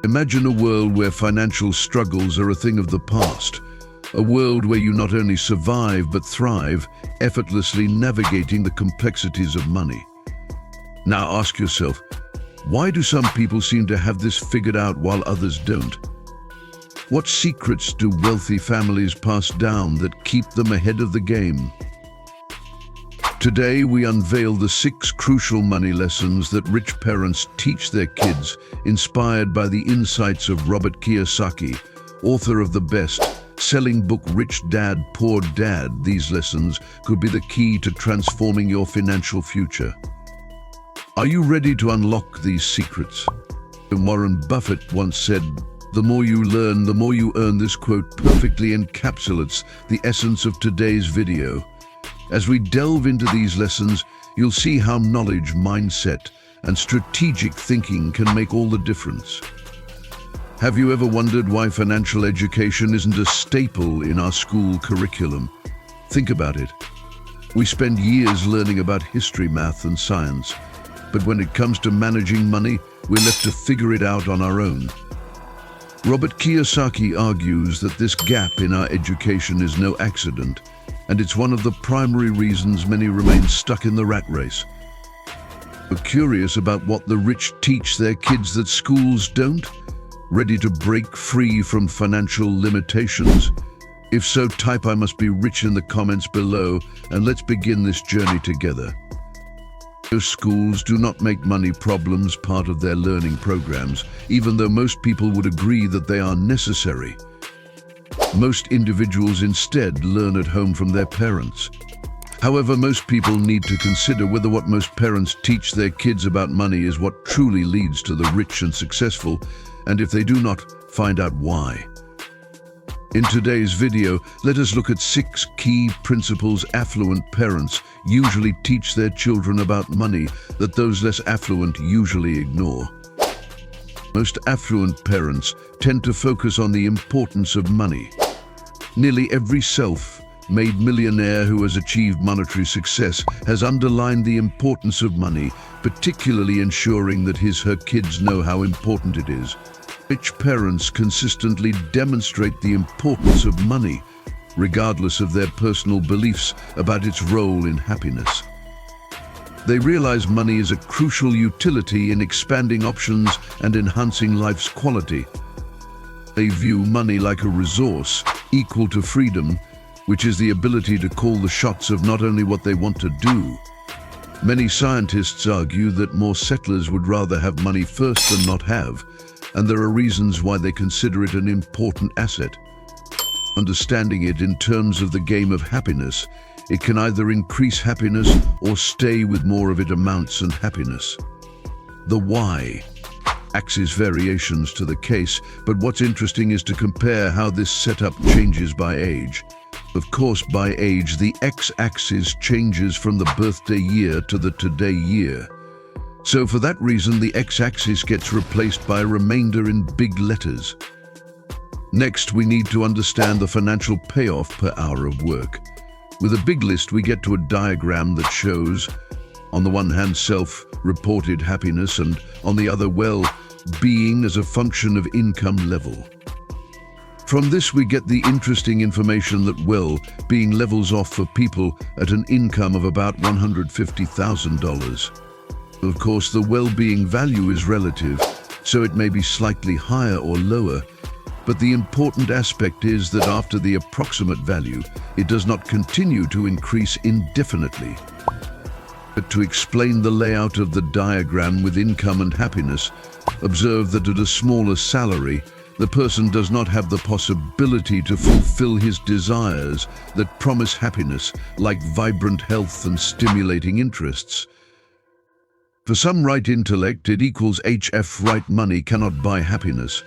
Imagine a world where financial struggles are a thing of the past. A world where you not only survive but thrive, effortlessly navigating the complexities of money. Now ask yourself, why do some people seem to have this figured out while others don't? What secrets do wealthy families pass down that keep them ahead of the game? Today we unveil the 6 crucial money lessons that rich parents teach their kids, inspired by the insights of Robert Kiyosaki, author of the best-selling book Rich Dad, Poor Dad. These lessons could be the key to transforming your financial future. Are you ready to unlock these secrets? Warren Buffett once said, "The more you learn, the more you earn." This quote perfectly encapsulates the essence of today's video. As we delve into these lessons, you'll see how knowledge, mindset, and strategic thinking can make all the difference. Have you ever wondered why financial education isn't a staple in our school curriculum? Think about it. We spend years learning about history, math, and science, but when it comes to managing money, we're left to figure it out on our own. Robert Kiyosaki argues that this gap in our education is no accident, and it's one of the primary reasons many remain stuck in the rat race. We're curious about what the rich teach their kids that schools don't? Ready to break free from financial limitations? If so, type "I must be rich" in the comments below, and let's begin this journey together. Schools do not make money problems part of their learning programs, even though most people would agree that they are necessary. Most individuals instead learn at home from their parents. However, most people need to consider whether what most parents teach their kids about money is what truly leads to the rich and successful, and if they do not, find out why. In today's video, let us look at 6 key principles affluent parents usually teach their children about money that those less affluent usually ignore. Most affluent parents tend to focus on the importance of money. Nearly every self-made millionaire who has achieved monetary success has underlined the importance of money, particularly ensuring that her kids know how important it is. Rich parents consistently demonstrate the importance of money, regardless of their personal beliefs about its role in happiness. They realize money is a crucial utility in expanding options and enhancing life's quality. They view money like a resource equal to freedom, which is the ability to call the shots of not only what they want to do. Many scientists argue that more settlers would rather have money first than not have, and there are reasons why they consider it an important asset. Understanding it in terms of the game of happiness, it can either increase happiness or stay with more of it amounts and happiness. The why axis variations to the case, but what's interesting is to compare how this setup changes by age. Of course, by age, the x-axis changes from the birthday year to the today year. So for that reason, the x-axis gets replaced by a remainder in big letters. Next, we need to understand the financial payoff per hour of work. With a big list, we get to a diagram that shows, on the one hand, self-reported happiness, and on the other, well-being as a function of income level. From this, we get the interesting information that well-being levels off for people at an income of about $150,000. Of course, the well-being value is relative, so it may be slightly higher or lower, but the important aspect is that after the approximate value, it does not continue to increase indefinitely. But to explain the layout of the diagram with income and happiness, observe that at a smaller salary, the person does not have the possibility to fulfill his desires that promise happiness, like vibrant health and stimulating interests. For some right intellect, it equals HF right money cannot buy happiness.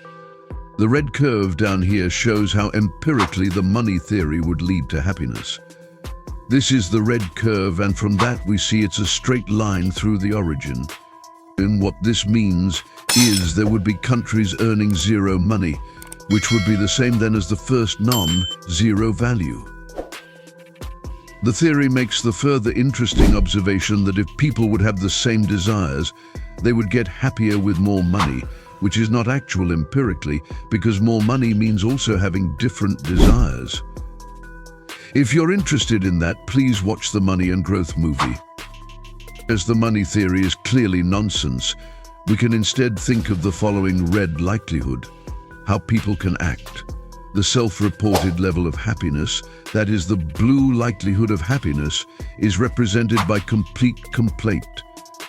The red curve down here shows how empirically the money theory would lead to happiness. This is the red curve, and from that we see it's a straight line through the origin. And what this means is there would be countries earning zero money, which would be the same then as the first non-zero value. The theory makes the further interesting observation that if people would have the same desires, they would get happier with more money, which is not actual empirically, because more money means also having different desires. If you're interested in that, please watch the Money and Growth movie. As the money theory is clearly nonsense, we can instead think of the following red likelihood: how people can act. The self-reported level of happiness, that is the blue likelihood of happiness, is represented by complete complaint.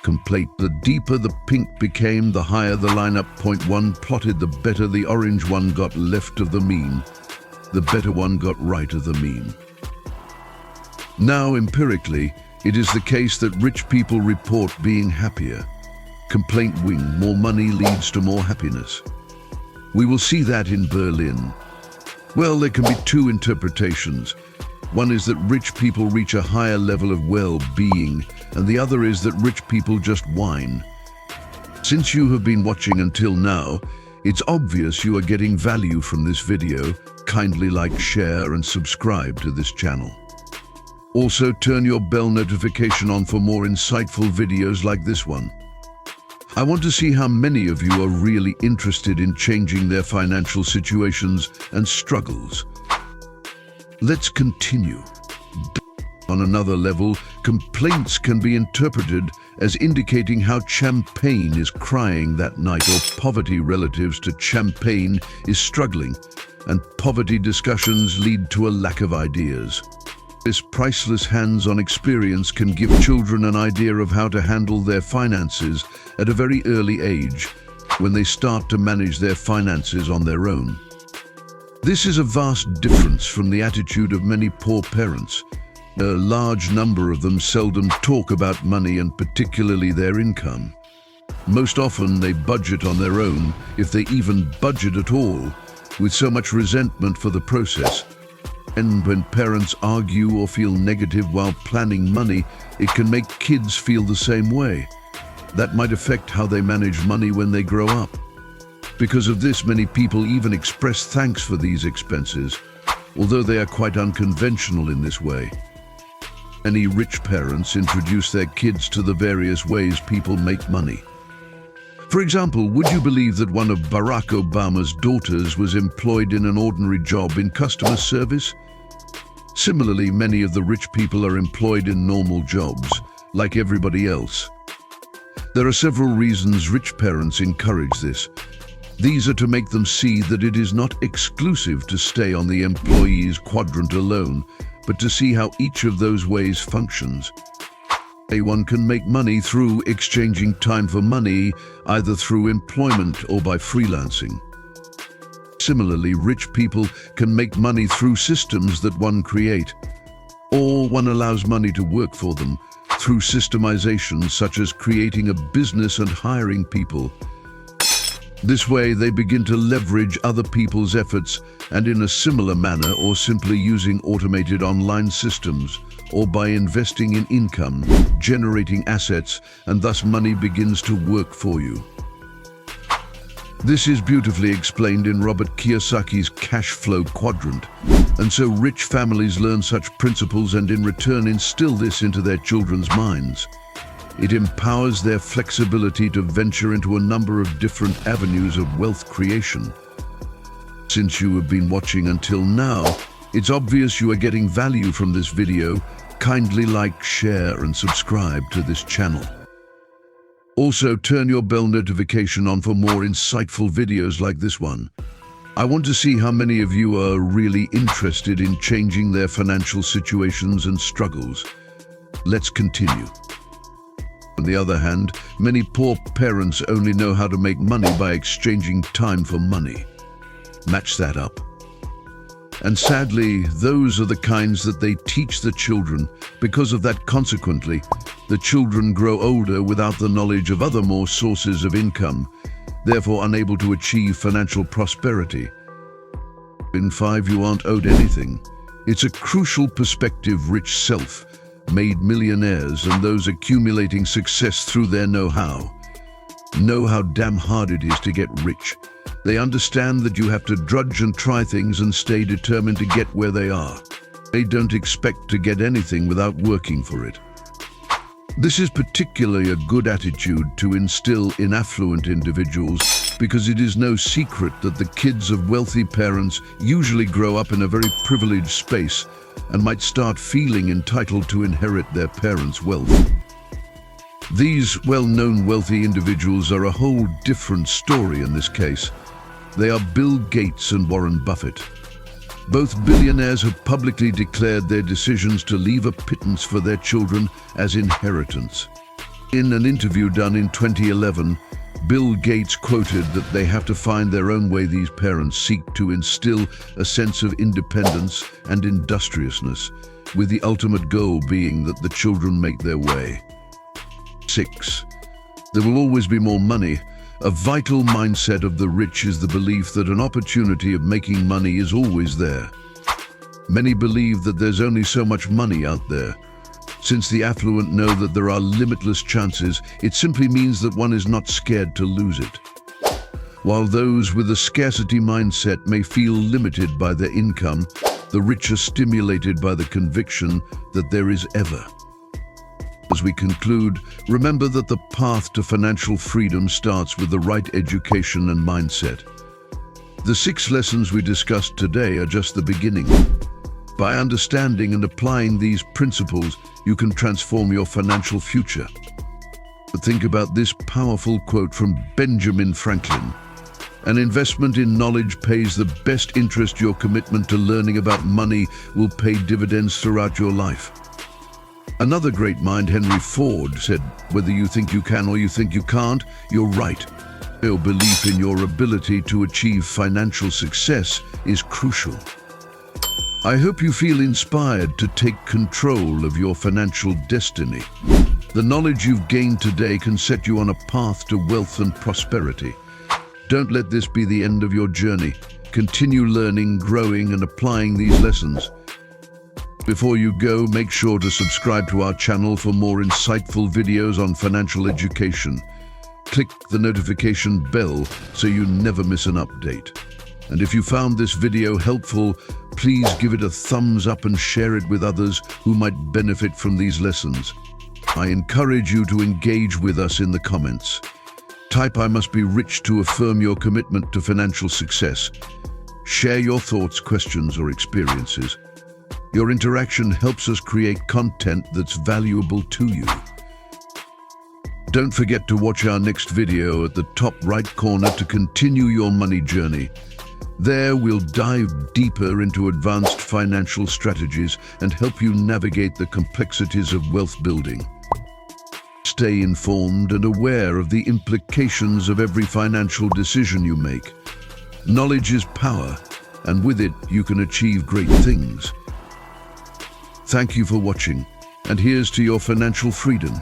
The deeper the pink became, the higher the lineup. Point one plotted, the better the orange one got left of the mean, the better one got right of the mean. Now, empirically, it is the case that rich people report being happier. Complaint wing, more money leads to more happiness. We will see that in Berlin. Well, there can be two interpretations. One is that rich people reach a higher level of well-being, and the other is that rich people just whine. Since you have been watching until now, it's obvious you are getting value from this video. Kindly like, share, and subscribe to this channel. Also, turn your bell notification on for more insightful videos like this one. I want to see how many of you are really interested in changing their financial situations and struggles. Let's continue. On another level, complaints can be interpreted as indicating how champagne is crying that night, or poverty relatives to champagne is struggling, and poverty discussions lead to a lack of ideas. This priceless hands-on experience can give children an idea of how to handle their finances at a very early age, when they start to manage their finances on their own. This is a vast difference from the attitude of many poor parents. A large number of them seldom talk about money, and particularly their income. Most often they budget on their own, if they even budget at all, with so much resentment for the process. And when parents argue or feel negative while planning money, it can make kids feel the same way. That might affect how they manage money when they grow up. Because of this, many people even express thanks for these expenses, although they are quite unconventional in this way. Many rich parents introduce their kids to the various ways people make money. For example, would you believe that one of Barack Obama's daughters was employed in an ordinary job in customer service? Similarly, many of the rich people are employed in normal jobs, like everybody else. There are several reasons rich parents encourage this. These are to make them see that it is not exclusive to stay on the employee's quadrant alone, but to see how each of those ways functions. One can make money through exchanging time for money, either through employment or by freelancing. Similarly, rich people can make money through systems that one create, or one allows money to work for them through systemization, such as creating a business and hiring people. This way, they begin to leverage other people's efforts, and in a similar manner, or simply using automated online systems, or by investing in income, generating assets, and thus money begins to work for you. This is beautifully explained in Robert Kiyosaki's cash flow quadrant, and so rich families learn such principles and in return instill this into their children's minds. It empowers their flexibility to venture into a number of different avenues of wealth creation. Since you have been watching until now, it's obvious you are getting value from this video. Kindly like, share, and subscribe to this channel. Also, turn your bell notification on for more insightful videos like this one. I want to see how many of you are really interested in changing their financial situations and struggles. Let's continue. On the other hand, many poor parents only know how to make money by exchanging time for money. Match that up. And sadly, those are the kinds that they teach the children. Because of that, consequently, the children grow older without the knowledge of other more sources of income, therefore unable to achieve financial prosperity. In 5, you aren't owed anything. It's a crucial perspective. Rich self-made millionaires and those accumulating success through their know-how know how damn hard it is to get rich. They understand that you have to drudge and try things and stay determined to get where they are. They don't expect to get anything without working for it. This is particularly a good attitude to instill in affluent individuals because it is no secret that the kids of wealthy parents usually grow up in a very privileged space and might start feeling entitled to inherit their parents' wealth. These well-known wealthy individuals are a whole different story in this case. They are Bill Gates and Warren Buffett. Both billionaires have publicly declared their decisions to leave a pittance for their children as inheritance. In an interview done in 2011, Bill Gates quoted that they have to find their own way. These parents seek to instill a sense of independence and industriousness, with the ultimate goal being that the children make their way. 6. There will always be more money. A vital mindset of the rich is the belief that an opportunity of making money is always there. Many believe that there's only so much money out there. Since the affluent know that there are limitless chances, it simply means that one is not scared to lose it. While those with a scarcity mindset may feel limited by their income, the rich are stimulated by the conviction that there is ever. As we conclude, remember that the path to financial freedom starts with the right education and mindset. The 6 lessons we discussed today are just the beginning. By understanding and applying these principles, you can transform your financial future. But think about this powerful quote from Benjamin Franklin. An investment in knowledge pays the best interest. Your commitment to learning about money will pay dividends throughout your life. Another great mind, Henry Ford, said, "Whether you think you can or you think you can't, you're right." Your belief in your ability to achieve financial success is crucial. I hope you feel inspired to take control of your financial destiny. The knowledge you've gained today can set you on a path to wealth and prosperity. Don't let this be the end of your journey. Continue learning, growing, and applying these lessons. Before you go, make sure to subscribe to our channel for more insightful videos on financial education. Click the notification bell so you never miss an update. And if you found this video helpful, please give it a thumbs up and share it with others who might benefit from these lessons. I encourage you to engage with us in the comments. Type "I must be rich" to affirm your commitment to financial success. Share your thoughts, questions, or experiences. Your interaction helps us create content that's valuable to you. Don't forget to watch our next video at the top right corner to continue your money journey. There we'll dive deeper into advanced financial strategies and help you navigate the complexities of wealth building. Stay informed and aware of the implications of every financial decision you make. Knowledge is power, and with it you can achieve great things. Thank you for watching, and here's to your financial freedom.